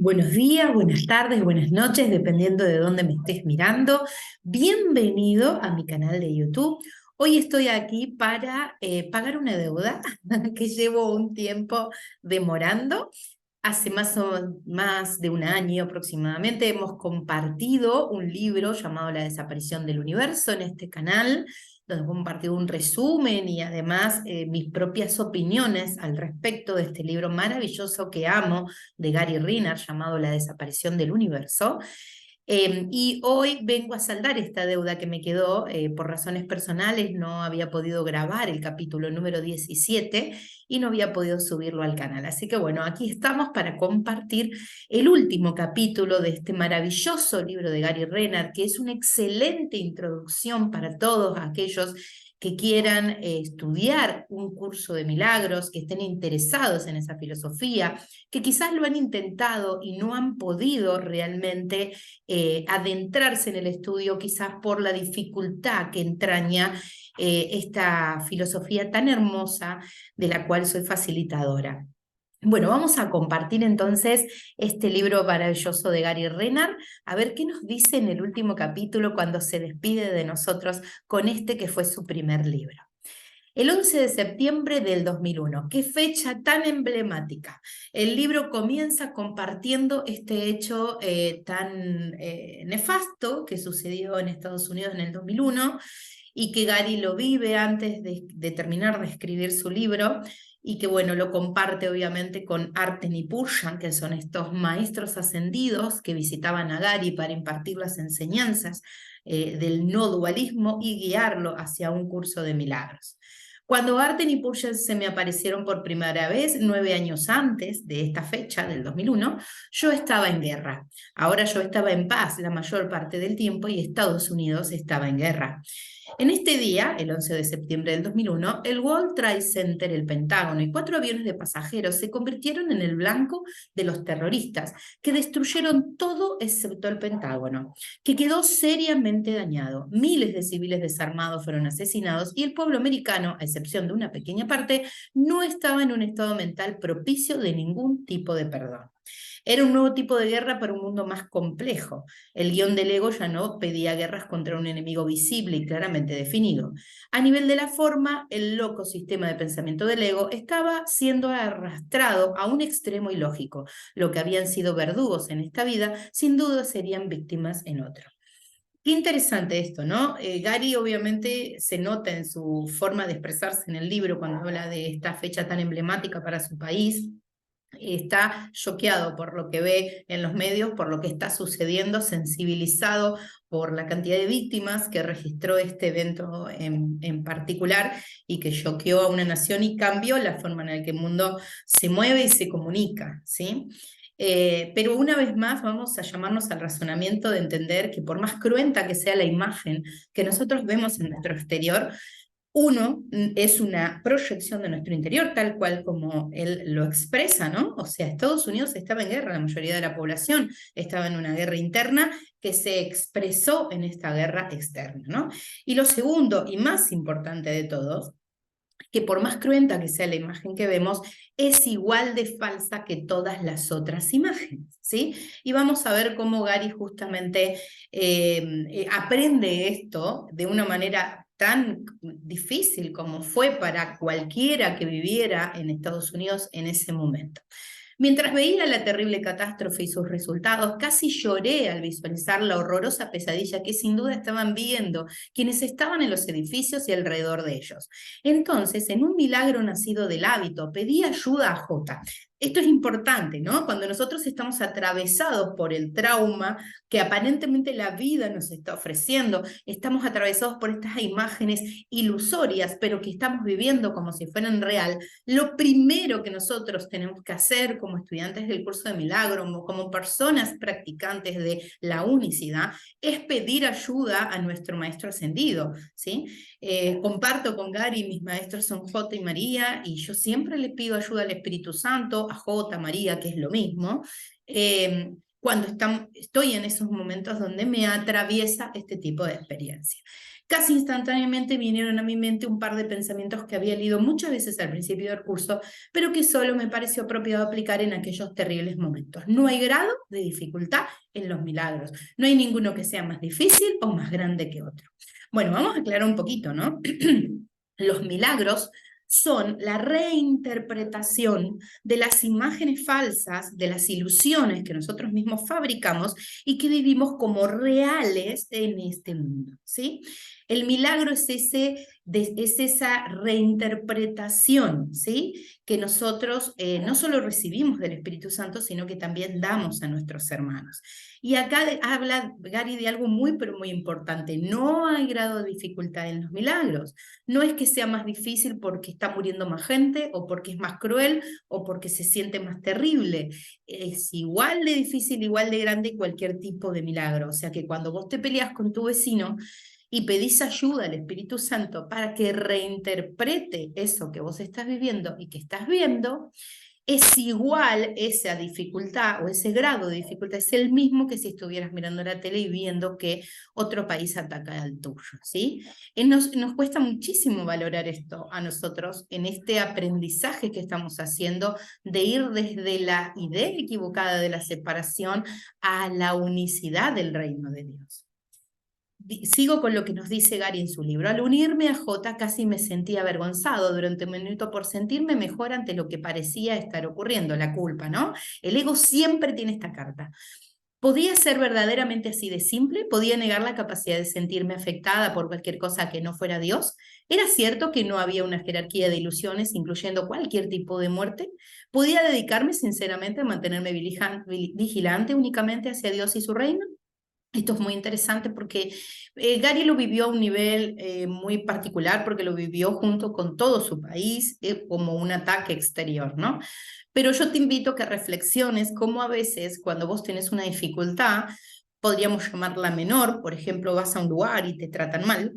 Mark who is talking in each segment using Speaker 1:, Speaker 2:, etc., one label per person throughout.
Speaker 1: Buenos días, buenas tardes, buenas noches, dependiendo de dónde me estés mirando. Bienvenido a mi canal de YouTube. Hoy estoy aquí para pagar una deuda que llevo un tiempo demorando. Hace más de un año aproximadamente hemos compartido un libro llamado La desaparición del universo en este canal, donde hemos compartido un resumen y además mis propias opiniones al respecto de este libro maravilloso que amo de Gary Renard llamado La desaparición del universo. Y hoy vengo a saldar esta deuda que me quedó por razones personales. No había podido grabar el capítulo número 17 y no había podido subirlo al canal. Así que bueno, aquí estamos para compartir el último capítulo de este maravilloso libro de Gary Renard, que es una excelente introducción para todos aquellos que quieran estudiar un curso de milagros, que estén interesados en esa filosofía, que quizás lo han intentado y no han podido realmente adentrarse en el estudio, quizás por la dificultad que entraña esta filosofía tan hermosa de la cual soy facilitadora. Bueno, vamos a compartir entonces este libro maravilloso de Gary Renard, a ver qué nos dice en el último capítulo cuando se despide de nosotros con este que fue su primer libro. El 11 de septiembre del 2001, qué fecha tan emblemática. El libro comienza compartiendo este hecho tan nefasto que sucedió en Estados Unidos en el 2001 y que Gary lo vive antes de terminar de escribir su libro y que bueno, lo comparte obviamente con Arten y Purjan, que son estos maestros ascendidos que visitaban a Gary para impartir las enseñanzas del no dualismo y guiarlo hacia un curso de milagros. Cuando Arten y Purcell se me aparecieron por primera vez, 9 años antes de esta fecha, del 2001, yo estaba en guerra. Ahora yo estaba en paz la mayor parte del tiempo y Estados Unidos estaba en guerra. En este día, el 11 de septiembre del 2001, el World Trade Center, el Pentágono y 4 aviones de pasajeros se convirtieron en el blanco de los terroristas, que destruyeron todo excepto el Pentágono, que quedó seriamente dañado. Miles de civiles desarmados fueron asesinados y el pueblo americano, a excepción de una pequeña parte, no estaba en un estado mental propicio de ningún tipo de perdón. Era un nuevo tipo de guerra para un mundo más complejo. El guión del ego ya no pedía guerras contra un enemigo visible y claramente definido. A nivel de la forma, el loco sistema de pensamiento del ego estaba siendo arrastrado a un extremo ilógico. Lo que habían sido verdugos en esta vida, sin duda serían víctimas en otro. Qué interesante esto, ¿no? Gary obviamente se nota en su forma de expresarse en el libro cuando habla de esta fecha tan emblemática para su país. Está choqueado por lo que ve en los medios, por lo que está sucediendo, sensibilizado por la cantidad de víctimas que registró este evento en particular y que choqueó a una nación y cambió la forma en la que el mundo se mueve y se comunica, ¿sí? Pero una vez más vamos a llamarnos al razonamiento de entender que por más cruenta que sea la imagen que nosotros vemos en nuestro exterior, uno es una proyección de nuestro interior, tal cual como él lo expresa, ¿no? O sea, Estados Unidos estaba en guerra, la mayoría de la población estaba en una guerra interna que se expresó en esta guerra externa, ¿no? Y lo segundo y más importante de todos, que por más cruenta que sea la imagen que vemos, es igual de falsa que todas las otras imágenes, ¿sí? Y vamos a ver cómo Gary justamente aprende esto de una manera tan difícil como fue para cualquiera que viviera en Estados Unidos en ese momento. Mientras veía la terrible catástrofe y sus resultados, casi lloré al visualizar la horrorosa pesadilla que sin duda estaban viendo quienes estaban en los edificios y alrededor de ellos. Entonces, en un milagro nacido del hábito, pedí ayuda a Jota. Esto es importante, ¿no? Cuando nosotros estamos atravesados por el trauma que aparentemente la vida nos está ofreciendo, estamos atravesados por estas imágenes ilusorias, pero que estamos viviendo como si fueran real. Lo primero que nosotros tenemos que hacer como estudiantes del curso de milagro, como personas practicantes de la unicidad, es pedir ayuda a nuestro maestro ascendido, ¿sí? Comparto con Gary, mis maestros son J y María, y yo siempre le pido ayuda al Espíritu Santo, a J, María, que es lo mismo, cuando estoy en esos momentos donde me atraviesa este tipo de experiencia. casi instantáneamente vinieron a mi mente un par de pensamientos que había leído muchas veces al principio del curso, pero que solo me pareció apropiado aplicar en aquellos terribles momentos. No hay grado de dificultad en los milagros. No hay ninguno que sea más difícil o más grande que otro. Bueno, vamos a aclarar un poquito, ¿no? Los milagros son la reinterpretación de las imágenes falsas, de las ilusiones que nosotros mismos fabricamos y que vivimos como reales en este mundo, ¿sí? El milagro es esa reinterpretación, ¿sí? Que nosotros no solo recibimos del Espíritu Santo, sino que también damos a nuestros hermanos. Y acá habla Gary de algo muy, pero muy importante. No hay grado de dificultad en los milagros. No es que sea más difícil porque está muriendo más gente, o porque es más cruel, o porque se siente más terrible. Es igual de difícil, igual de grande cualquier tipo de milagro. O sea que cuando vos te peleas con tu vecino y pedís ayuda al Espíritu Santo para que reinterprete eso que vos estás viviendo y que estás viendo, es igual esa dificultad o ese grado de dificultad, es el mismo que si estuvieras mirando la tele y viendo que otro país ataca al tuyo, ¿sí? Nos cuesta muchísimo valorar esto a nosotros en este aprendizaje que estamos haciendo de ir desde la idea equivocada de la separación a la unicidad del reino de Dios. Sigo con lo que nos dice Gary en su libro. Al unirme a J casi me sentí avergonzado durante un minuto por sentirme mejor ante lo que parecía estar ocurriendo, la culpa, ¿no? El ego siempre tiene esta carta. ¿Podía ser verdaderamente así de simple? ¿Podía negar la capacidad de sentirme afectada por cualquier cosa que no fuera Dios? ¿Era cierto que no había una jerarquía de ilusiones, incluyendo cualquier tipo de muerte? ¿Podía dedicarme sinceramente a mantenerme vigilante únicamente hacia Dios y su reino? Esto es muy interesante porque Gary lo vivió a un nivel muy particular, porque lo vivió junto con todo su país como un ataque exterior, ¿no? Pero yo te invito a que reflexiones cómo a veces cuando vos tenés una dificultad, podríamos llamarla menor, por ejemplo, vas a un lugar y te tratan mal,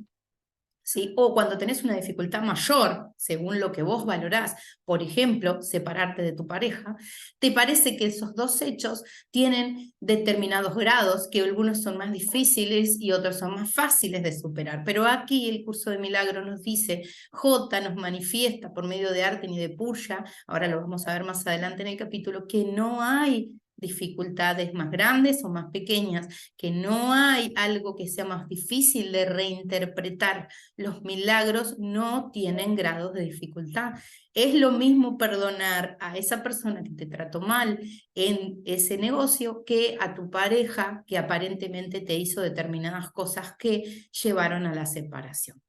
Speaker 1: ¿sí? O cuando tenés una dificultad mayor, según lo que vos valorás, por ejemplo, separarte de tu pareja, te parece que esos dos hechos tienen determinados grados, que algunos son más difíciles y otros son más fáciles de superar. Pero aquí el curso de milagro nos dice, J nos manifiesta por medio de Arten y de Purya, ahora lo vamos a ver más adelante en el capítulo, que no hay dificultades más grandes o más pequeñas, que no hay algo que sea más difícil de reinterpretar. Los milagros no tienen grados de dificultad. Es lo mismo perdonar a esa persona que te trató mal en ese negocio que a tu pareja que aparentemente te hizo determinadas cosas que llevaron a la separación.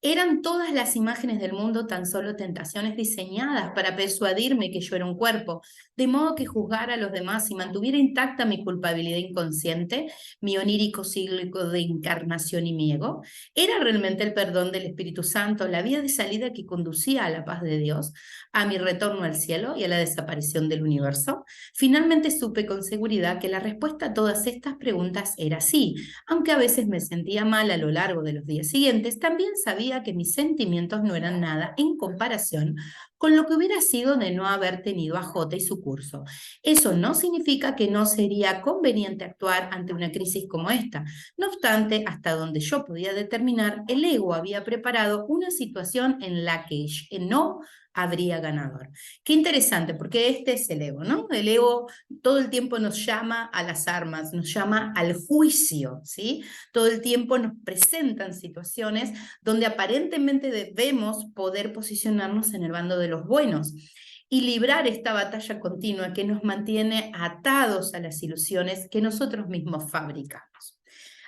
Speaker 1: ¿Eran todas las imágenes del mundo tan solo tentaciones diseñadas para persuadirme que yo era un cuerpo, de modo que juzgara a los demás y mantuviera intacta mi culpabilidad inconsciente, mi onírico cíclico de encarnación y mi ego? ¿Era realmente el perdón del Espíritu Santo la vía de salida que conducía a la paz de Dios, a mi retorno al cielo y a la desaparición del universo? Finalmente supe con seguridad que la respuesta a todas estas preguntas era sí. Aunque a veces me sentía mal a lo largo de los días siguientes, también sabía que mis sentimientos no eran nada en comparación con lo que hubiera sido de no haber tenido a J y su curso. Eso no significa que no sería conveniente actuar ante una crisis como esta. No obstante, hasta donde yo podía determinar, el ego había preparado una situación en la que no habría ganador. Qué interesante, porque este es el ego, ¿no? El ego todo el tiempo nos llama a las armas, nos llama al juicio, ¿sí? Todo el tiempo nos presentan situaciones donde aparentemente debemos poder posicionarnos en el bando de los buenos y librar esta batalla continua que nos mantiene atados a las ilusiones que nosotros mismos fabricamos.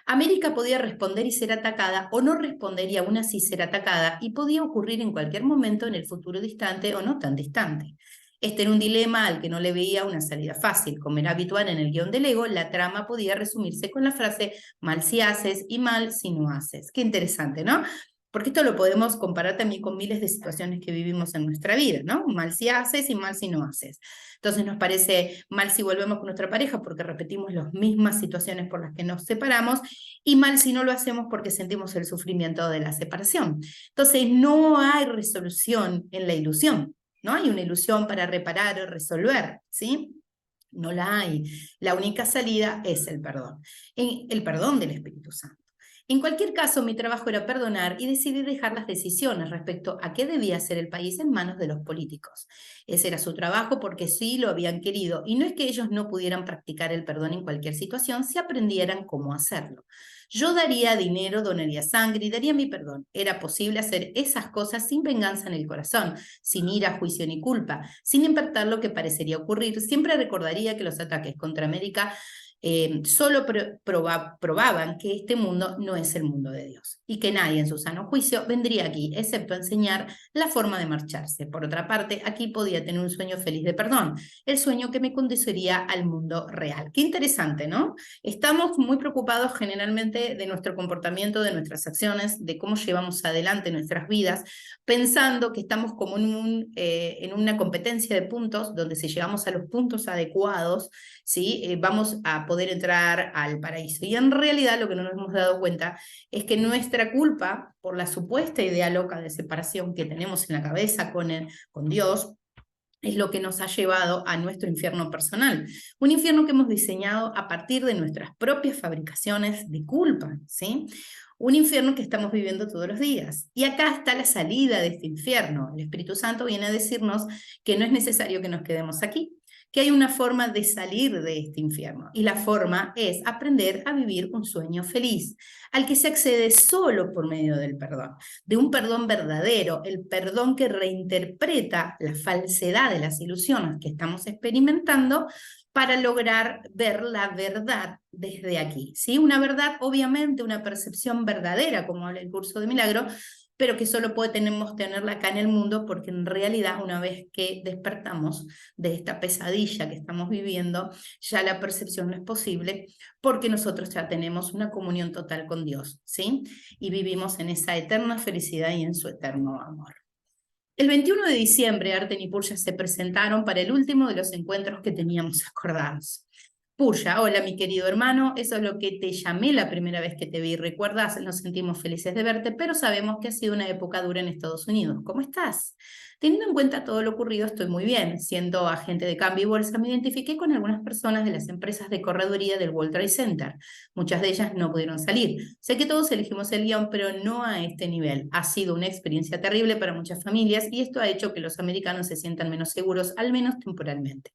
Speaker 1: América podía responder y ser atacada, o no responder y aún así ser atacada, y podía ocurrir en cualquier momento en el futuro distante o no tan distante. Este era un dilema al que no le veía una salida fácil. Como era habitual en el guión del ego, la trama podía resumirse con la frase mal si haces y mal si no haces. Qué interesante, ¿no? Porque esto lo podemos comparar también con miles de situaciones que vivimos en nuestra vida, ¿no? Mal si haces y mal si no haces. Entonces nos parece mal si volvemos con nuestra pareja porque repetimos las mismas situaciones por las que nos separamos, y mal si no lo hacemos porque sentimos el sufrimiento de la separación. Entonces no hay resolución en la ilusión. No hay una ilusión para reparar o resolver, ¿sí? No la hay. La única salida es el perdón del Espíritu Santo. En cualquier caso, mi trabajo era perdonar y decidí dejar las decisiones respecto a qué debía hacer el país en manos de los políticos. Ese era su trabajo porque sí lo habían querido, y no es que ellos no pudieran practicar el perdón en cualquier situación si aprendieran cómo hacerlo. Yo daría dinero, donaría sangre y daría mi perdón. Era posible hacer esas cosas sin venganza en el corazón, sin ira, juicio ni culpa, sin importar lo que parecería ocurrir. Siempre recordaría que los ataques contra América solo probaban que este mundo no es el mundo de Dios y que nadie en su sano juicio vendría aquí, excepto a enseñar la forma de marcharse. Por otra parte, aquí podía tener un sueño feliz de perdón, el sueño que me conduciría al mundo real. Qué interesante, ¿no? Estamos muy preocupados generalmente de nuestro comportamiento, de nuestras acciones, de cómo llevamos adelante nuestras vidas, pensando que estamos como en una competencia de puntos, donde si llegamos a los puntos adecuados, ¿sí? Vamos a poder entrar al paraíso. Y en realidad lo que no nos hemos dado cuenta es que nuestra culpa por la supuesta idea loca de separación que tenemos en la cabeza con Dios, es lo que nos ha llevado a nuestro infierno personal. Un infierno que hemos diseñado a partir de nuestras propias fabricaciones de culpa, ¿sí? Un infierno que estamos viviendo todos los días. Y acá está la salida de este infierno. El Espíritu Santo viene a decirnos que no es necesario que nos quedemos aquí, que hay una forma de salir de este infierno. Y la forma es aprender a vivir un sueño feliz, al que se accede solo por medio del perdón, de un perdón verdadero, el perdón que reinterpreta la falsedad de las ilusiones que estamos experimentando para lograr ver la verdad desde aquí, ¿sí? Una verdad, obviamente, una percepción verdadera, como habla el curso de milagro, pero que solo podemos tenerla acá en el mundo, porque en realidad una vez que despertamos de esta pesadilla que estamos viviendo, ya la percepción no es posible, porque nosotros ya tenemos una comunión total con Dios, ¿sí? Y vivimos en esa eterna felicidad y en su eterno amor. El 21 de diciembre, Arten y Purya se presentaron para el último de los encuentros que teníamos acordados. Purya, hola mi querido hermano, eso es lo que te llamé la primera vez que te vi. ¿Recuerdas? Nos sentimos felices de verte, pero sabemos que ha sido una época dura en Estados Unidos. ¿Cómo estás? Teniendo en cuenta todo lo ocurrido, estoy muy bien. Siendo agente de cambio y bolsa, me identifiqué con algunas personas de las empresas de correduría del World Trade Center. Muchas de ellas no pudieron salir. Sé que todos elegimos el guión, pero no a este nivel. Ha sido una experiencia terrible para muchas familias y esto ha hecho que los americanos se sientan menos seguros, al menos temporalmente.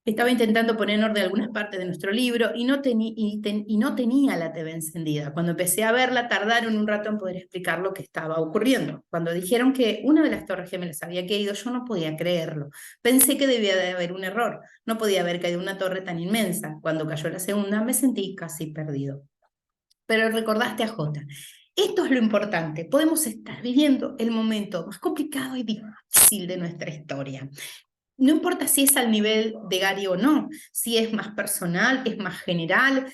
Speaker 1: Estaba intentando poner en orden algunas partes de nuestro libro y no tenía la TV encendida. Cuando empecé a verla, tardaron un rato en poder explicar lo que estaba ocurriendo. Cuando dijeron que una de las torres gemelas había caído, yo no podía creerlo. Pensé que debía de haber un error. No podía haber caído una torre tan inmensa. Cuando cayó la segunda, me sentí casi perdido. Pero recordaste a Jota. Esto es lo importante. Podemos estar viviendo el momento más complicado y difícil de nuestra historia. No importa si es al nivel de Gary o no, si es más personal, es más general,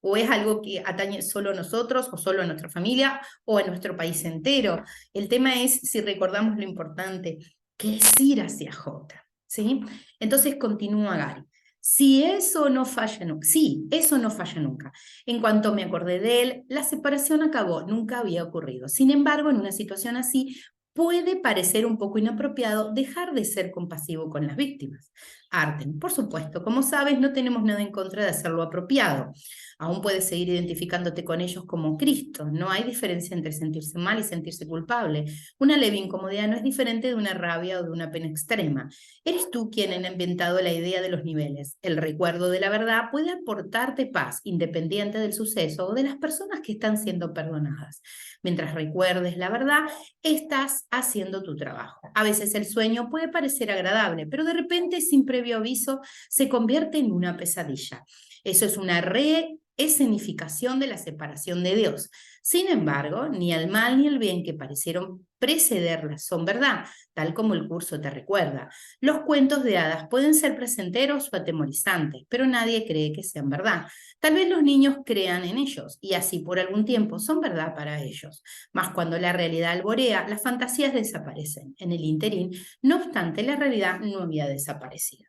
Speaker 1: o es algo que atañe solo a nosotros, o solo a nuestra familia, o a nuestro país entero. El tema es si recordamos lo importante, que es ir hacia J, ¿sí? Entonces continúa Gary. Si eso no falla nunca, sí, eso no falla nunca. En cuanto me acordé de él, la separación acabó, nunca había ocurrido. Sin embargo, en una situación así, puede parecer un poco inapropiado dejar de ser compasivo con las víctimas. Arten, por supuesto, como sabes, no tenemos nada en contra de hacerlo apropiado. Aún puedes seguir identificándote con ellos como Cristo. No hay diferencia entre sentirse mal y sentirse culpable. Una leve incomodidad no es diferente de una rabia o de una pena extrema. Eres tú quien ha inventado la idea de los niveles. El recuerdo de la verdad puede aportarte paz, independiente del suceso o de las personas que están siendo perdonadas. Mientras recuerdes la verdad, estás haciendo tu trabajo. A veces el sueño puede parecer agradable, pero de repente, sin previo aviso, se convierte en una pesadilla. Eso es una reescenificación de la separación de Dios. Sin embargo, ni el mal ni el bien que parecieron precederla son verdad, tal como el curso te recuerda. Los cuentos de hadas pueden ser placenteros o atemorizantes, pero nadie cree que sean verdad. Tal vez los niños crean en ellos y así por algún tiempo son verdad para ellos. Mas cuando la realidad alborea, las fantasías desaparecen. En el interín, no obstante, la realidad no había desaparecido.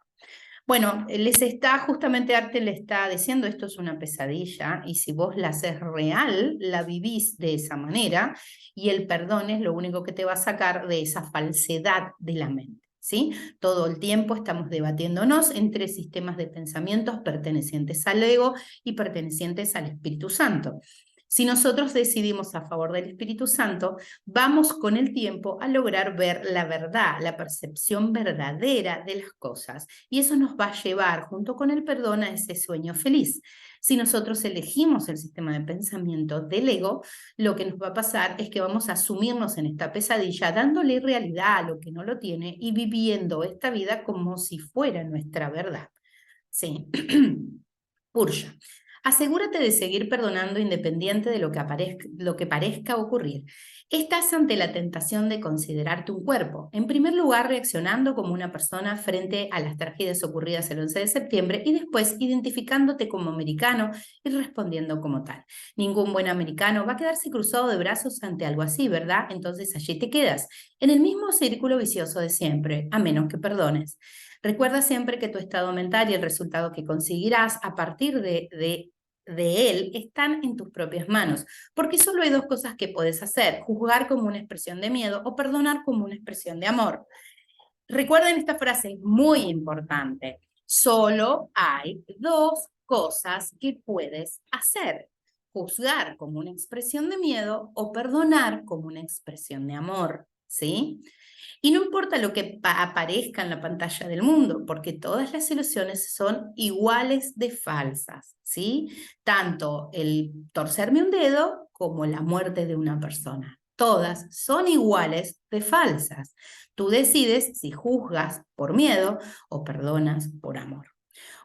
Speaker 1: Bueno, justamente Arte le está diciendo, esto es una pesadilla, y si vos la haces real, la vivís de esa manera, y el perdón es lo único que te va a sacar de esa falsedad de la mente, ¿sí? Todo el tiempo estamos debatiéndonos entre sistemas de pensamientos pertenecientes al ego y pertenecientes al Espíritu Santo. Si nosotros decidimos a favor del Espíritu Santo, vamos con el tiempo a lograr ver la verdad, la percepción verdadera de las cosas. Y eso nos va a llevar, junto con el perdón, a ese sueño feliz. Si nosotros elegimos el sistema de pensamiento del ego, lo que nos va a pasar es que vamos a sumirnos en esta pesadilla, dándole realidad a lo que no lo tiene y viviendo esta vida como si fuera nuestra verdad. Sí. Purja. Asegúrate de seguir perdonando independiente de lo que parezca ocurrir. Estás ante la tentación de considerarte un cuerpo. En primer lugar, reaccionando como una persona frente a las tragedias ocurridas el 11 de septiembre y después identificándote como americano y respondiendo como tal. Ningún buen americano va a quedarse cruzado de brazos ante algo así, ¿verdad? Entonces allí te quedas, en el mismo círculo vicioso de siempre, a menos que perdones. Recuerda siempre que tu estado mental y el resultado que conseguirás a partir de él están en tus propias manos, porque solo hay dos cosas que puedes hacer: juzgar como una expresión de miedo o perdonar como una expresión de amor. Recuerden esta frase, es muy importante. Solo hay dos cosas que puedes hacer: juzgar como una expresión de miedo o perdonar como una expresión de amor, ¿sí? Y no importa lo que aparezca en la pantalla del mundo, porque todas las ilusiones son iguales de falsas, ¿sí? Tanto el torcerme un dedo como la muerte de una persona. Todas son iguales de falsas. Tú decides si juzgas por miedo o perdonas por amor.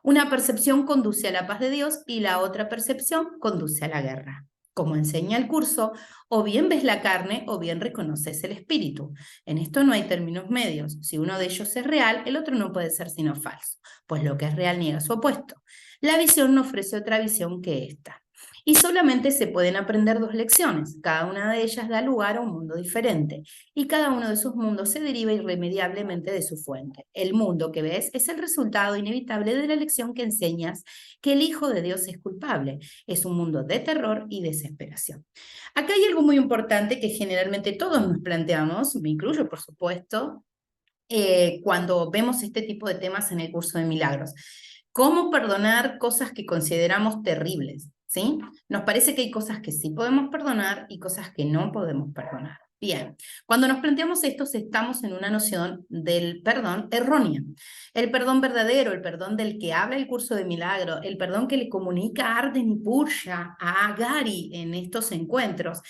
Speaker 1: Una percepción conduce a la paz de Dios y la otra percepción conduce a la guerra. Como enseña el curso, o bien ves la carne o bien reconoces el espíritu. En esto no hay términos medios. Si uno de ellos es real, el otro no puede ser sino falso, pues lo que es real niega su opuesto. La visión no ofrece otra visión que esta. Y solamente se pueden aprender dos lecciones. Cada una de ellas da lugar a un mundo diferente. Y cada uno de esos mundos se deriva irremediablemente de su fuente. El mundo que ves es el resultado inevitable de la lección que enseñas, que el Hijo de Dios es culpable. Es un mundo de terror y desesperación. Acá hay algo muy importante que generalmente todos nos planteamos, me incluyo por supuesto, cuando vemos este tipo de temas en el curso de milagros. ¿Cómo perdonar cosas que consideramos terribles? ¿Sí? Nos parece que hay cosas que sí podemos perdonar y cosas que no podemos perdonar. Bien, cuando nos planteamos esto, estamos en una noción del perdón errónea. El perdón verdadero, el perdón del que habla el curso de milagro, el perdón que le comunica Arden y Purja a Gary en estos encuentros,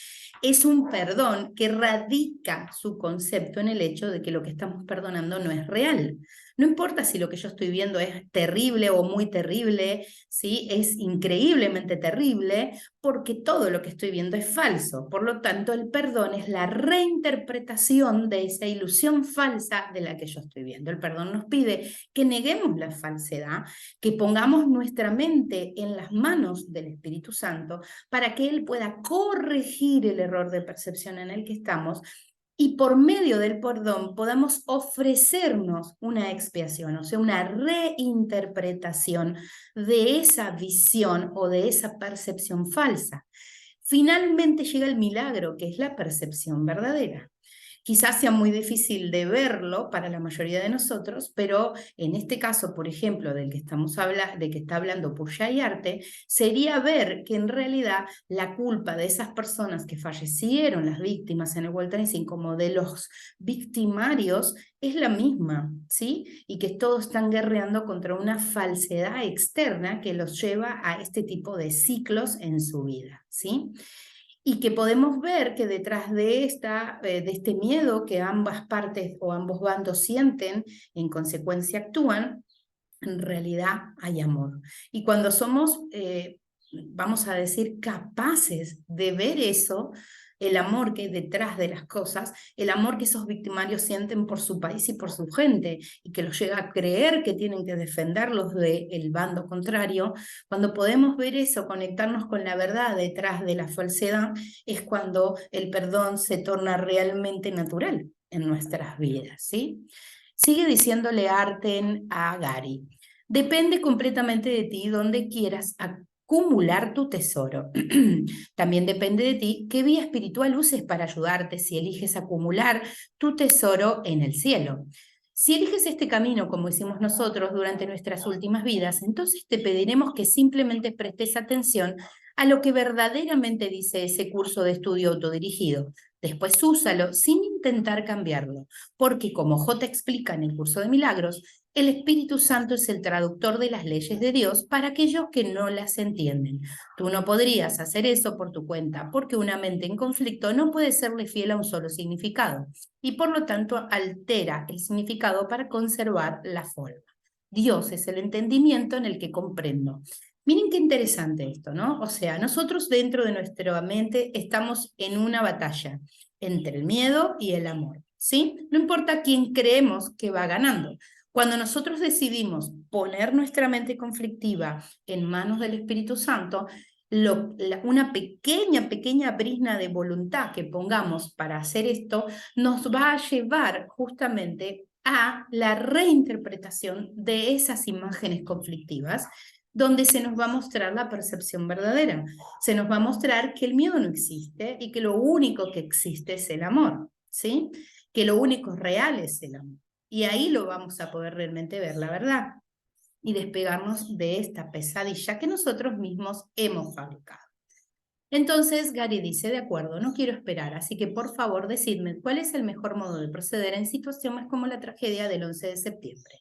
Speaker 1: es un perdón que radica su concepto en el hecho de que lo que estamos perdonando no es real. No importa si lo que yo estoy viendo es terrible o muy terrible, ¿sí? Es increíblemente terrible, porque todo lo que estoy viendo es falso. Por lo tanto, el perdón es la reinterpretación de esa ilusión falsa de la que yo estoy viendo. El perdón nos pide que neguemos la falsedad, que pongamos nuestra mente en las manos del Espíritu Santo para que Él pueda corregir el error de percepción en el que estamos y por medio del perdón podamos ofrecernos una expiación, o sea, una reinterpretación de esa visión o de esa percepción falsa. Finalmente llega el milagro, que es la percepción verdadera. Quizás sea muy difícil de verlo para la mayoría de nosotros, pero en este caso, por ejemplo, del que de que está hablando Purja y Arte, sería ver que en realidad la culpa de esas personas que fallecieron, las víctimas en el World Trade Center, como de los victimarios, es la misma, ¿sí? Y que todos están guerreando contra una falsedad externa que los lleva a este tipo de ciclos en su vida, ¿sí? Y que podemos ver que detrás de este miedo que ambas partes o ambos bandos sienten, en consecuencia actúan, en realidad hay amor. Y cuando somos, vamos a decir, capaces de ver eso, el amor que hay detrás de las cosas, el amor que esos victimarios sienten por su país y por su gente, y que los llega a creer que tienen que defenderlos del bando contrario, cuando podemos ver eso, conectarnos con la verdad detrás de la falsedad, es cuando el perdón se torna realmente natural en nuestras vidas, ¿sí? Sigue diciéndole Arten a Gary: depende completamente de ti dónde quieras acumular tu tesoro. También depende de ti qué vía espiritual uses para ayudarte si eliges acumular tu tesoro en el cielo. Si eliges este camino como hicimos nosotros durante nuestras últimas vidas, entonces te pediremos que simplemente prestes atención a lo que verdaderamente dice ese curso de estudio autodirigido. Después úsalo sin intentar cambiarlo, porque como J explica en el curso de milagros, el Espíritu Santo es el traductor de las leyes de Dios para aquellos que no las entienden. Tú no podrías hacer eso por tu cuenta, porque una mente en conflicto no puede serle fiel a un solo significado, y por lo tanto altera el significado para conservar la forma. Dios es el entendimiento en el que comprendo. Miren qué interesante esto, ¿no? O sea, nosotros dentro de nuestra mente estamos en una batalla entre el miedo y el amor, ¿sí? No importa quién creemos que va ganando. Cuando nosotros decidimos poner nuestra mente conflictiva en manos del Espíritu Santo, una pequeña brizna de voluntad que pongamos para hacer esto nos va a llevar justamente a la reinterpretación de esas imágenes conflictivas, donde se nos va a mostrar la percepción verdadera. Se nos va a mostrar que el miedo no existe y que lo único que existe es el amor, ¿sí? Que lo único real es el amor. Y ahí lo vamos a poder realmente ver la verdad y despegarnos de esta pesadilla que nosotros mismos hemos fabricado. Entonces Gary dice, de acuerdo, no quiero esperar, así que por favor decidme cuál es el mejor modo de proceder en situaciones como la tragedia del 11 de septiembre.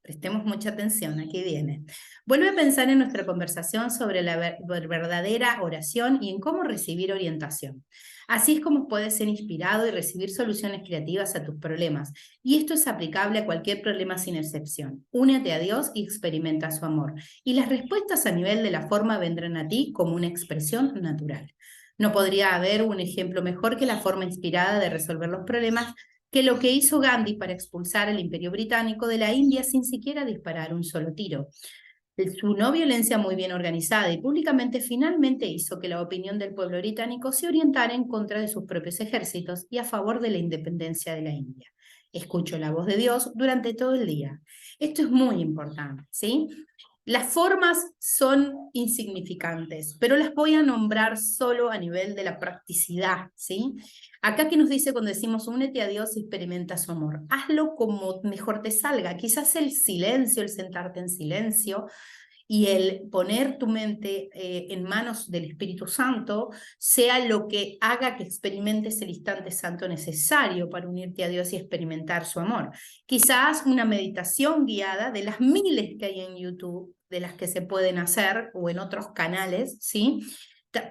Speaker 1: Prestemos mucha atención, aquí viene. Vuelve a pensar en nuestra conversación sobre la verdadera oración y en cómo recibir orientación. Así es como puedes ser inspirado y recibir soluciones creativas a tus problemas. Y esto es aplicable a cualquier problema sin excepción. Únete a Dios y experimenta su amor. Y las respuestas a nivel de la forma vendrán a ti como una expresión natural. No podría haber un ejemplo mejor que la forma inspirada de resolver los problemas que lo que hizo Gandhi para expulsar al Imperio Británico de la India sin siquiera disparar un solo tiro. Su no violencia muy bien organizada y públicamente finalmente hizo que la opinión del pueblo británico se orientara en contra de sus propios ejércitos y a favor de la independencia de la India. Escucho la voz de Dios durante todo el día. Esto es muy importante, ¿sí? Las formas son insignificantes, pero las voy a nombrar solo a nivel de la practicidad, ¿sí? Acá que nos dice cuando decimos únete a Dios y experimenta su amor, hazlo como mejor te salga. Quizás el silencio, el sentarte en silencio y el poner tu mente en manos del Espíritu Santo sea lo que haga que experimentes el instante santo necesario para unirte a Dios y experimentar su amor. Quizás una meditación guiada de las miles que hay en YouTube, de las que se pueden hacer o en otros canales, ¿sí?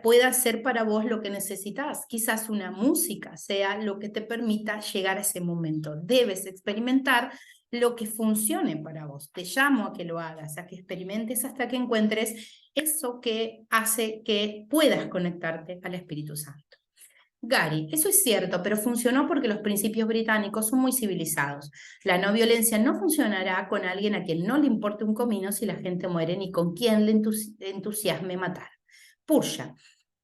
Speaker 1: Pueda ser para vos lo que necesitas. Quizás una música sea lo que te permita llegar a ese momento. Debes experimentar lo que funcione para vos. Te llamo a que lo hagas, a que experimentes hasta que encuentres eso que hace que puedas conectarte al Espíritu Santo. Gary, eso es cierto, pero funcionó porque los principios británicos son muy civilizados. La no violencia no funcionará con alguien a quien no le importe un comino si la gente muere ni con quien le entusiasme matar. Purja,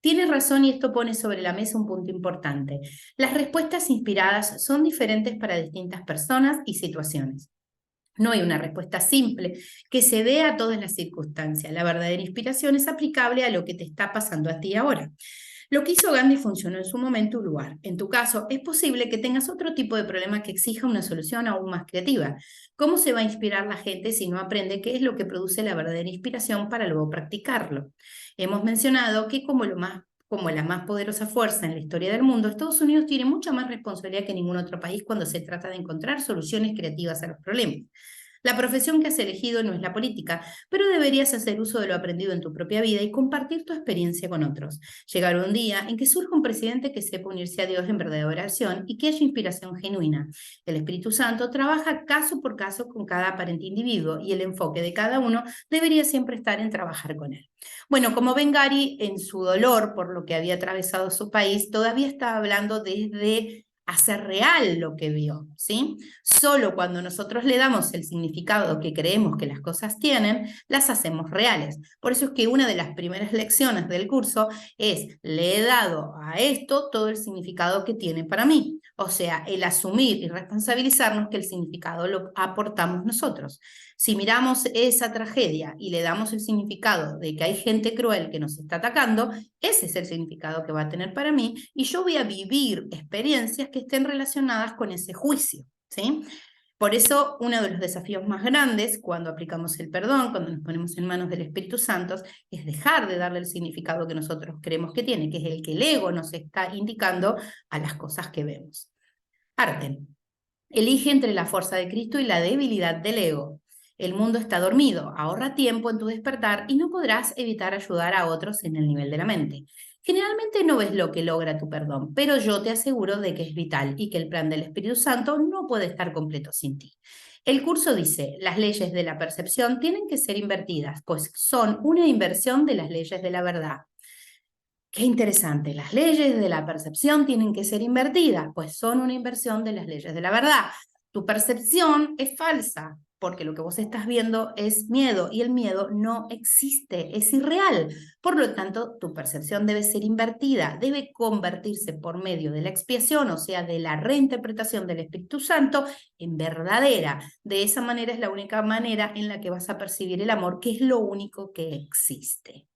Speaker 1: tienes razón y esto pone sobre la mesa un punto importante. Las respuestas inspiradas son diferentes para distintas personas y situaciones. No hay una respuesta simple que se dé a todas las circunstancias. La verdadera inspiración es aplicable a lo que te está pasando a ti ahora. Lo que hizo Gandhi funcionó en su momento y lugar. En tu caso, es posible que tengas otro tipo de problema que exija una solución aún más creativa. ¿Cómo se va a inspirar la gente si no aprende qué es lo que produce la verdadera inspiración para luego practicarlo? Hemos mencionado que como la más poderosa fuerza en la historia del mundo, Estados Unidos tiene mucha más responsabilidad que ningún otro país cuando se trata de encontrar soluciones creativas a los problemas. La profesión que has elegido no es la política, pero deberías hacer uso de lo aprendido en tu propia vida y compartir tu experiencia con otros. Llegará un día en que surja un presidente que sepa unirse a Dios en verdadera oración y que haya inspiración genuina. El Espíritu Santo trabaja caso por caso con cada aparente individuo y el enfoque de cada uno debería siempre estar en trabajar con él. Bueno, como ven, Gary, en su dolor por lo que había atravesado su país, todavía estaba hablando desde hacer real lo que vio, ¿sí? Solo cuando nosotros le damos el significado que creemos que las cosas tienen, las hacemos reales. Por eso es que una de las primeras lecciones del curso es, le he dado a esto todo el significado que tiene para mí. O sea, el asumir y responsabilizarnos que el significado lo aportamos nosotros. Si miramos esa tragedia y le damos el significado de que hay gente cruel que nos está atacando, ese es el significado que va a tener para mí y yo voy a vivir experiencias que estén relacionadas con ese juicio, ¿sí? Por eso, uno de los desafíos más grandes cuando aplicamos el perdón, cuando nos ponemos en manos del Espíritu Santo, es dejar de darle el significado que nosotros creemos que tiene, que es el que el ego nos está indicando a las cosas que vemos. Arten. Elige entre la fuerza de Cristo y la debilidad del ego. El mundo está dormido, ahorra tiempo en tu despertar y no podrás evitar ayudar a otros en el nivel de la mente. Generalmente no ves lo que logra tu perdón, pero yo te aseguro de que es vital y que el plan del Espíritu Santo no puede estar completo sin ti. El curso dice, las leyes de la percepción tienen que ser invertidas, pues son una inversión de las leyes de la verdad. Qué interesante, las leyes de la percepción tienen que ser invertidas, pues son una inversión de las leyes de la verdad. Tu percepción es falsa, porque lo que vos estás viendo es miedo, y el miedo no existe, es irreal. Por lo tanto, tu percepción debe ser invertida, debe convertirse por medio de la expiación, o sea, de la reinterpretación del Espíritu Santo, en verdadera. De esa manera es la única manera en la que vas a percibir el amor, que es lo único que existe.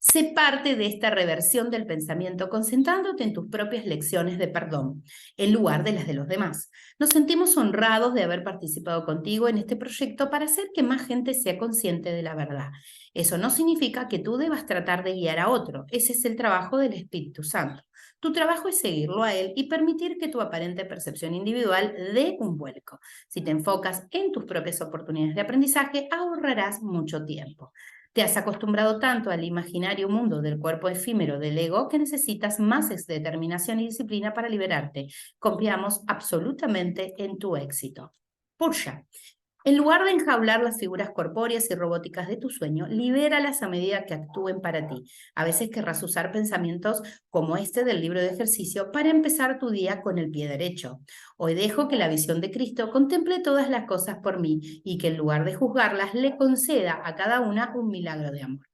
Speaker 1: Sé parte de esta reversión del pensamiento concentrándote en tus propias lecciones de perdón, en lugar de las de los demás. Nos sentimos honrados de haber participado contigo en este proyecto para hacer que más gente sea consciente de la verdad. Eso no significa que tú debas tratar de guiar a otro. Ese es el trabajo del Espíritu Santo. Tu trabajo es seguirlo a él y permitir que tu aparente percepción individual dé un vuelco. Si te enfocas en tus propias oportunidades de aprendizaje, ahorrarás mucho tiempo. Te has acostumbrado tanto al imaginario mundo del cuerpo efímero del ego que necesitas más determinación y disciplina para liberarte. Confiamos absolutamente en tu éxito. Pursha. En lugar de enjaular las figuras corpóreas y robóticas de tu sueño, libéralas a medida que actúen para ti. A veces querrás usar pensamientos como este del libro de ejercicio para empezar tu día con el pie derecho. Hoy dejo que la visión de Cristo contemple todas las cosas por mí y que en lugar de juzgarlas le conceda a cada una un milagro de amor.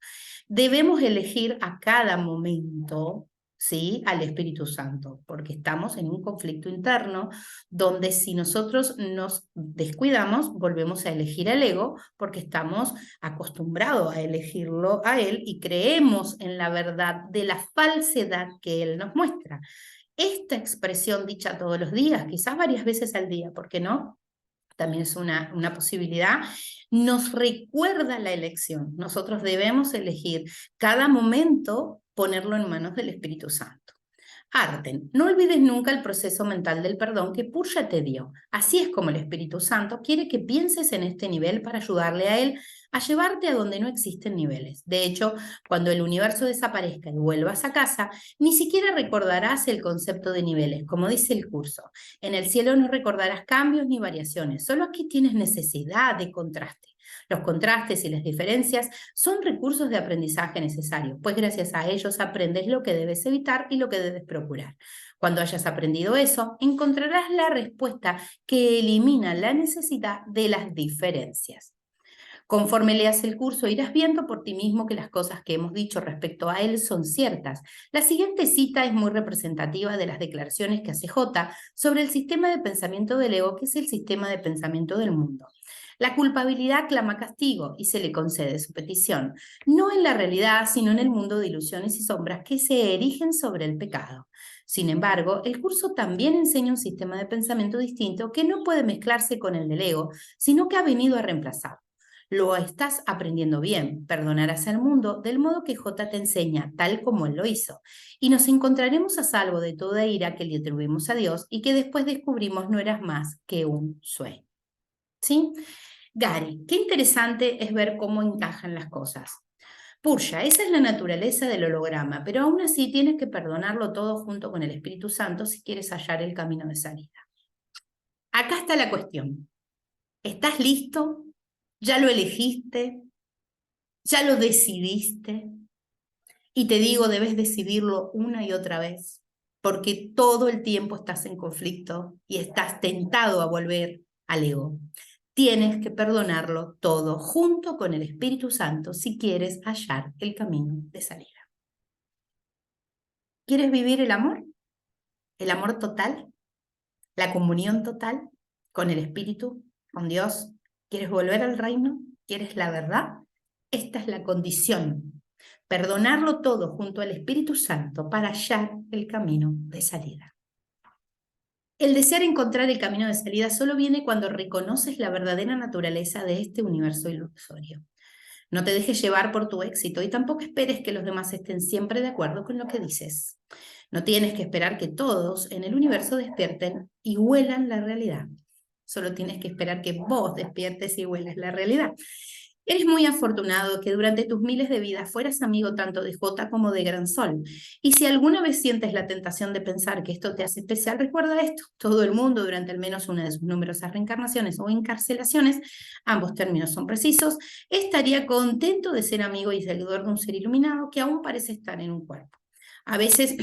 Speaker 1: Debemos elegir a cada momento, ¿sí?, al Espíritu Santo, porque estamos en un conflicto interno donde si nosotros nos descuidamos, volvemos a elegir al ego porque estamos acostumbrados a elegirlo a él y creemos en la verdad de la falsedad que él nos muestra. Esta expresión dicha todos los días, quizás varias veces al día, ¿por qué no? También es una posibilidad, nos recuerda la elección. Nosotros debemos elegir cada momento, ponerlo en manos del Espíritu Santo. Arten, no olvides nunca el proceso mental del perdón que Pursha te dio. Así es como el Espíritu Santo quiere que pienses en este nivel para ayudarle a él a llevarte a donde no existen niveles. De hecho, cuando el universo desaparezca y vuelvas a casa, ni siquiera recordarás el concepto de niveles, como dice el curso. En el cielo no recordarás cambios ni variaciones, solo aquí tienes necesidad de contraste. Los contrastes y las diferencias son recursos de aprendizaje necesarios, pues gracias a ellos aprendes lo que debes evitar y lo que debes procurar. Cuando hayas aprendido eso, encontrarás la respuesta que elimina la necesidad de las diferencias. Conforme leas el curso, irás viendo por ti mismo que las cosas que hemos dicho respecto a él son ciertas. La siguiente cita es muy representativa de las declaraciones que hace J sobre el sistema de pensamiento del ego, que es el sistema de pensamiento del mundo. La culpabilidad clama castigo y se le concede su petición, no en la realidad, sino en el mundo de ilusiones y sombras que se erigen sobre el pecado. Sin embargo, el curso también enseña un sistema de pensamiento distinto que no puede mezclarse con el del ego, sino que ha venido a reemplazar. Lo estás aprendiendo bien, perdonarás al mundo del modo que J te enseña, tal como él lo hizo, y nos encontraremos a salvo de toda ira que le atribuimos a Dios y que después descubrimos no eras más que un sueño. ¿Sí? Gary, qué interesante es ver cómo encajan las cosas. Pursha, esa es la naturaleza del holograma, pero aún así tienes que perdonarlo todo junto con el Espíritu Santo si quieres hallar el camino de salida. Acá está la cuestión. ¿Estás listo? ¿Ya lo elegiste? ¿Ya lo decidiste? Y te digo, debes decidirlo una y otra vez, porque todo el tiempo estás en conflicto y estás tentado a volver al ego. Tienes que perdonarlo todo junto con el Espíritu Santo si quieres hallar el camino de salida. ¿Quieres vivir el amor? ¿El amor total? ¿La comunión total con el Espíritu, con Dios? ¿Quieres volver al reino? ¿Quieres la verdad? Esta es la condición. Perdonarlo todo junto al Espíritu Santo para hallar el camino de salida. El desear encontrar el camino de salida solo viene cuando reconoces la verdadera naturaleza de este universo ilusorio. No te dejes llevar por tu éxito y tampoco esperes que los demás estén siempre de acuerdo con lo que dices. No tienes que esperar que todos en el universo despierten y huelan la realidad. Solo tienes que esperar que vos despiertes y huelas la realidad. Eres muy afortunado que durante tus miles de vidas fueras amigo tanto de Jota como de Gran Sol. Y si alguna vez sientes la tentación de pensar que esto te hace especial, recuerda esto. Todo el mundo durante al menos una de sus numerosas reencarnaciones o encarcelaciones, ambos términos son precisos, estaría contento de ser amigo y seguidor de un ser iluminado que aún parece estar en un cuerpo. A veces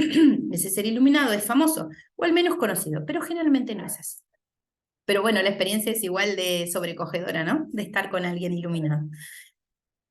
Speaker 1: ese ser iluminado es famoso o al menos conocido, pero generalmente no es así. Pero bueno, la experiencia es igual de sobrecogedora, ¿no? De estar con alguien iluminado.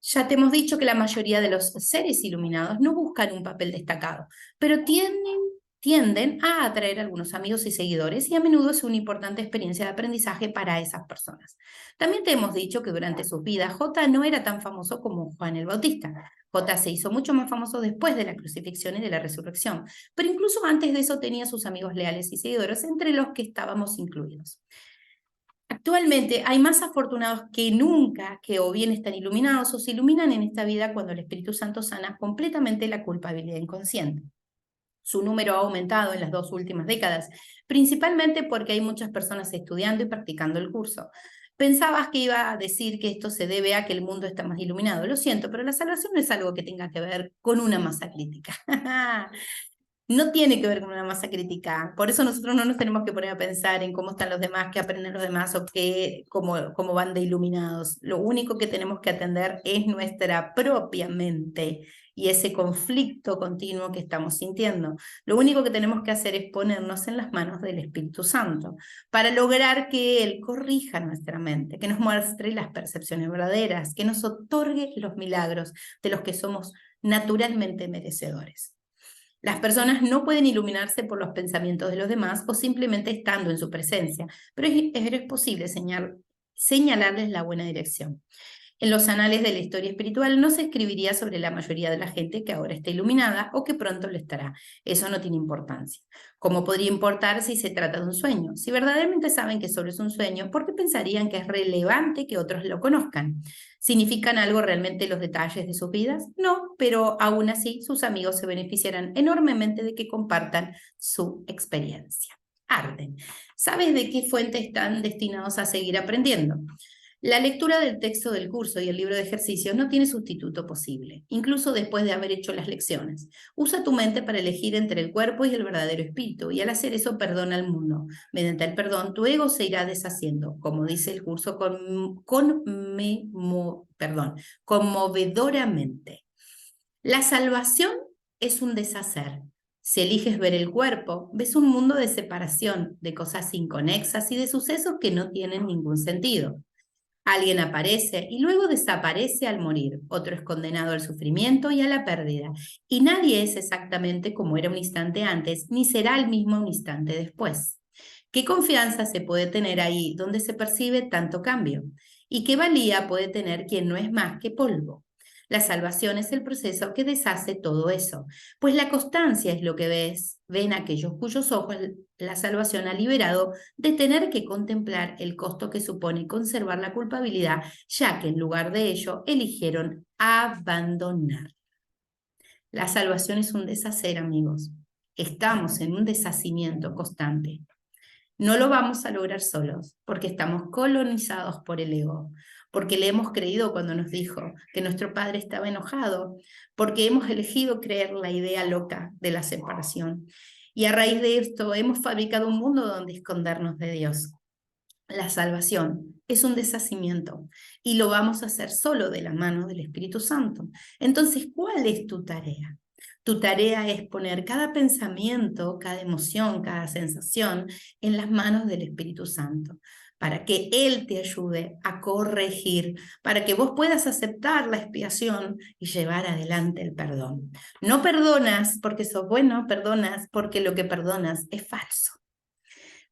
Speaker 1: Ya te hemos dicho que la mayoría de los seres iluminados no buscan un papel destacado, pero tienden a atraer a algunos amigos y seguidores y a menudo es una importante experiencia de aprendizaje para esas personas. También te hemos dicho que durante sus vidas J no era tan famoso como Juan el Bautista. J se hizo mucho más famoso después de la crucifixión y de la resurrección, pero incluso antes de eso tenía sus amigos leales y seguidores, entre los que estábamos incluidos. Actualmente hay más afortunados que nunca que o bien están iluminados o se iluminan en esta vida cuando el Espíritu Santo sana completamente la culpabilidad inconsciente. Su número ha aumentado en las 2 últimas décadas, principalmente porque hay muchas personas estudiando y practicando el curso. Pensabas que iba a decir que esto se debe a que el mundo está más iluminado. Lo siento, pero la salvación no es algo que tenga que ver con una masa crítica. No tiene que ver con una masa crítica. Por eso nosotros no nos tenemos que poner a pensar en cómo están los demás, qué aprenden los demás o cómo van de iluminados. Lo único que tenemos que atender es nuestra propia mente y ese conflicto continuo que estamos sintiendo. Lo único que tenemos que hacer es ponernos en las manos del Espíritu Santo para lograr que Él corrija nuestra mente, que nos muestre las percepciones verdaderas, que nos otorgue los milagros de los que somos naturalmente merecedores. Las personas no pueden iluminarse por los pensamientos de los demás o simplemente estando en su presencia, pero es posible señalarles la buena dirección. En los anales de la historia espiritual no se escribiría sobre la mayoría de la gente que ahora está iluminada o que pronto lo estará. Eso no tiene importancia. ¿Cómo podría importar si se trata de un sueño? Si verdaderamente saben que solo es un sueño, ¿por qué pensarían que es relevante que otros lo conozcan? ¿Significan algo realmente los detalles de sus vidas? No, pero aún así sus amigos se beneficiarán enormemente de que compartan su experiencia. Arden. ¿Sabes de qué fuente están destinados a seguir aprendiendo? La lectura del texto del curso y el libro de ejercicios no tiene sustituto posible, incluso después de haber hecho las lecciones. Usa tu mente para elegir entre el cuerpo y el verdadero espíritu, y al hacer eso perdona al mundo. Mediante el perdón, tu ego se irá deshaciendo, como dice el curso, conmovedoramente. La salvación es un deshacer. Si eliges ver el cuerpo, ves un mundo de separación, de cosas inconexas y de sucesos que no tienen ningún sentido. Alguien aparece y luego desaparece al morir, otro es condenado al sufrimiento y a la pérdida, y nadie es exactamente como era un instante antes, ni será el mismo un instante después. ¿Qué confianza se puede tener ahí donde se percibe tanto cambio? ¿Y qué valía puede tener quien no es más que polvo? La salvación es el proceso que deshace todo eso, pues la constancia es lo que ven aquellos cuyos ojos la salvación ha liberado de tener que contemplar el costo que supone conservar la culpabilidad, ya que en lugar de ello eligieron abandonar. La salvación es un deshacer, amigos. Estamos en un deshacimiento constante. No lo vamos a lograr solos, porque estamos colonizados por el ego, porque le hemos creído cuando nos dijo que nuestro padre estaba enojado, porque hemos elegido creer la idea loca de la separación. Y a raíz de esto hemos fabricado un mundo donde escondernos de Dios. La salvación es un deshacimiento y lo vamos a hacer solo de la mano del Espíritu Santo. Entonces, ¿cuál es tu tarea? Tu tarea es poner cada pensamiento, cada emoción, cada sensación en las manos del Espíritu Santo, para que Él te ayude a corregir, para que vos puedas aceptar la expiación y llevar adelante el perdón. No perdonas porque sos bueno, perdonas porque lo que perdonas es falso.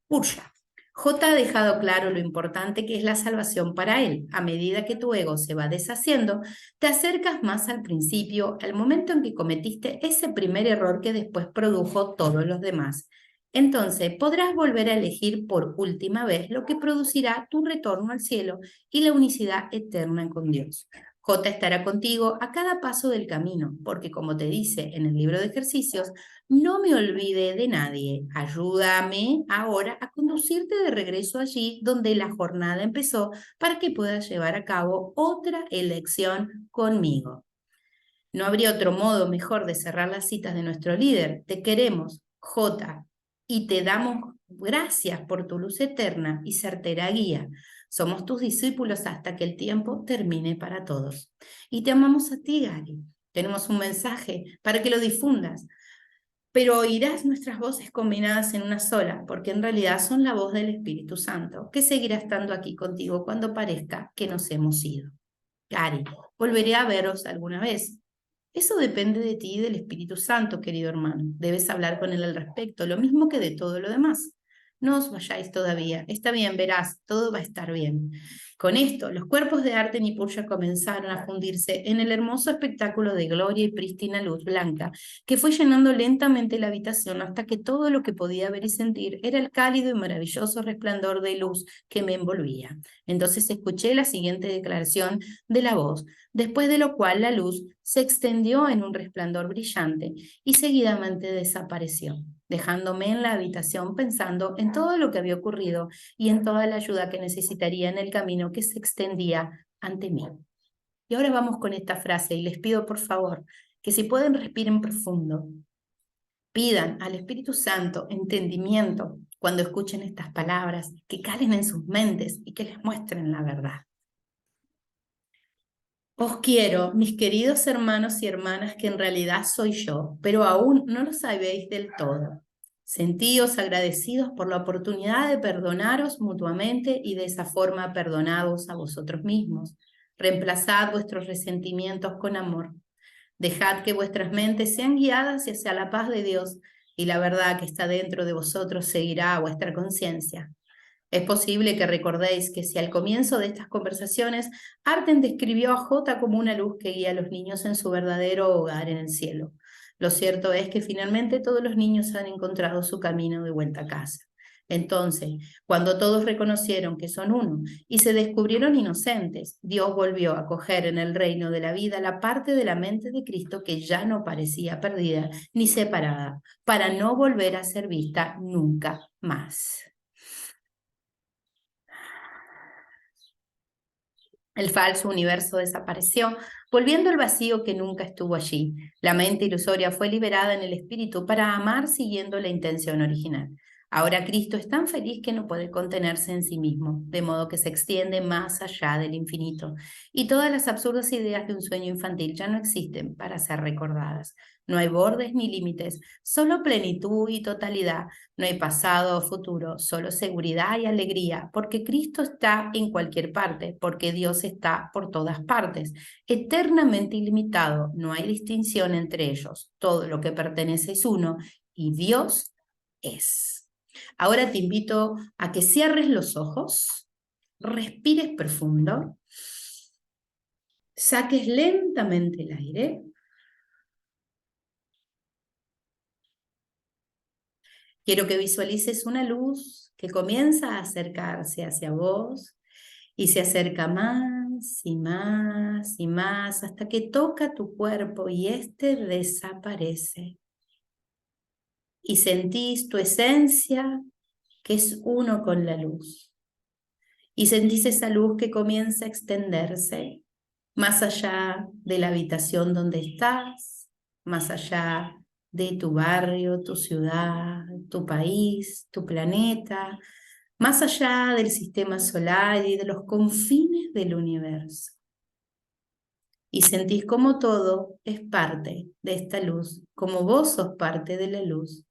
Speaker 1: Pursha. J ha dejado claro lo importante que es la salvación para él. A medida que tu ego se va deshaciendo, te acercas más al principio, al momento en que cometiste ese primer error que después produjo todos los demás. Entonces podrás volver a elegir por última vez lo que producirá tu retorno al cielo y la unicidad eterna con Dios. J estará contigo a cada paso del camino, porque como te dice en el libro de ejercicios, no me olvide de nadie. Ayúdame ahora a conducirte de regreso allí donde la jornada empezó para que puedas llevar a cabo otra elección conmigo. No habría otro modo mejor de cerrar las citas de nuestro líder. Te queremos, J, y te damos gracias por tu luz eterna y certera guía. Somos tus discípulos hasta que el tiempo termine para todos. Y te amamos a ti, Gary. Tenemos un mensaje para que lo difundas, pero oirás nuestras voces combinadas en una sola, porque en realidad son la voz del Espíritu Santo, que seguirá estando aquí contigo cuando parezca que nos hemos ido. Gary, volveré a veros alguna vez. Eso depende de ti y del Espíritu Santo, querido hermano. Debes hablar con él al respecto, lo mismo que de todo lo demás. No os vayáis todavía. Está bien, verás, todo va a estar bien. Con esto, los cuerpos de Arten y Purya comenzaron a fundirse en el hermoso espectáculo de gloria y prístina luz blanca, que fue llenando lentamente la habitación hasta que todo lo que podía ver y sentir era el cálido y maravilloso resplandor de luz que me envolvía. Entonces escuché la siguiente declaración de la voz, después de lo cual la luz se extendió en un resplandor brillante y seguidamente desapareció, dejándome en la habitación pensando en todo lo que había ocurrido y en toda la ayuda que necesitaría en el camino que se extendía ante mí. Y ahora vamos con esta frase y les pido por favor que si pueden respiren profundo, pidan al Espíritu Santo entendimiento cuando escuchen estas palabras, que calen en sus mentes y que les muestren la verdad. Os quiero, mis queridos hermanos y hermanas, que en realidad soy yo, pero aún no lo sabéis del todo. Sentíos agradecidos por la oportunidad de perdonaros mutuamente y de esa forma perdonados a vosotros mismos. Reemplazad vuestros resentimientos con amor. Dejad que vuestras mentes sean guiadas hacia la paz de Dios y la verdad que está dentro de vosotros seguirá a vuestra conciencia. Es posible que recordéis que si al comienzo de estas conversaciones Arten describió a J como una luz que guía a los niños en su verdadero hogar en el cielo. Lo cierto es que finalmente todos los niños han encontrado su camino de vuelta a casa. Entonces, cuando todos reconocieron que son uno y se descubrieron inocentes, Dios volvió a coger en el reino de la vida la parte de la mente de Cristo que ya no parecía perdida ni separada, para no volver a ser vista nunca más. El falso universo desapareció, volviendo al vacío que nunca estuvo allí. La mente ilusoria fue liberada en el espíritu para amar siguiendo la intención original. Ahora Cristo es tan feliz que no puede contenerse en sí mismo, de modo que se extiende más allá del infinito. Y todas las absurdas ideas de un sueño infantil ya no existen para ser recordadas. No hay bordes ni límites, solo plenitud y totalidad. No hay pasado o futuro, solo seguridad y alegría, porque Cristo está en cualquier parte, porque Dios está por todas partes, eternamente ilimitado. No hay distinción entre ellos. Todo lo que pertenece es uno y Dios es. Ahora te invito a que cierres los ojos, respires profundo, saques lentamente el aire. Quiero que visualices una luz que comienza a acercarse hacia vos y se acerca más y más y más hasta que toca tu cuerpo y este desaparece. Y sentís tu esencia que es uno con la luz. Y sentís esa luz que comienza a extenderse más allá de la habitación donde estás, más allá de tu barrio, tu ciudad, tu país, tu planeta, más allá del sistema solar y de los confines del universo. Y sentís como todo es parte de esta luz, como vos sos parte de la luz,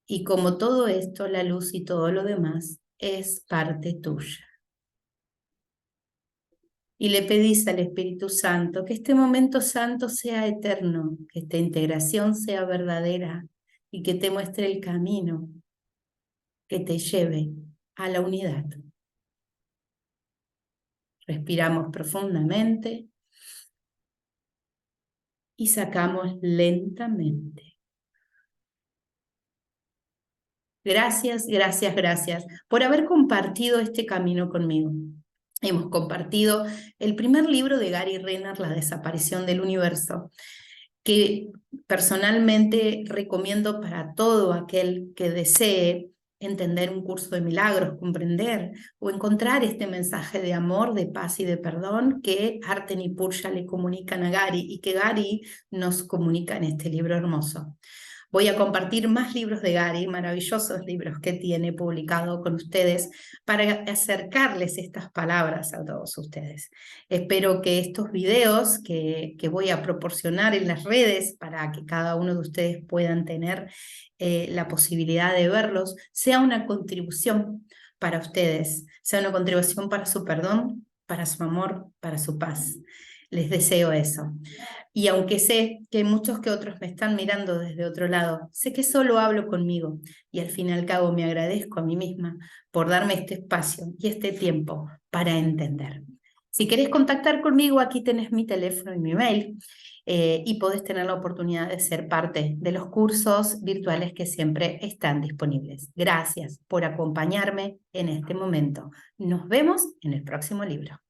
Speaker 1: y como todo esto, la luz y todo lo demás, es parte tuya. Y le pedís al Espíritu Santo que este momento santo sea eterno, que esta integración sea verdadera y que te muestre el camino que te lleve a la unidad. Respiramos profundamente y sacamos lentamente. Gracias, gracias, gracias por haber compartido este camino conmigo. Hemos compartido el primer libro de Gary Renner, La desaparición del universo, que personalmente recomiendo para todo aquel que desee entender un curso de milagros, comprender o encontrar este mensaje de amor, de paz y de perdón que Arten y Purja le comunican a Gary y que Gary nos comunica en este libro hermoso. Voy a compartir más libros de Gary, maravillosos libros que tiene publicado con ustedes, para acercarles estas palabras a todos ustedes. Espero que estos videos que voy a proporcionar en las redes para que cada uno de ustedes puedan tener la posibilidad de verlos, sea una contribución para ustedes, sea una contribución para su perdón, para su amor, para su paz. Les deseo eso. Y aunque sé que muchos que otros me están mirando desde otro lado, sé que solo hablo conmigo y al fin y al cabo me agradezco a mí misma por darme este espacio y este tiempo para entender. Si querés contactar conmigo, aquí tenés mi teléfono y mi mail y podés tener la oportunidad de ser parte de los cursos virtuales que siempre están disponibles. Gracias por acompañarme en este momento. Nos vemos en el próximo libro.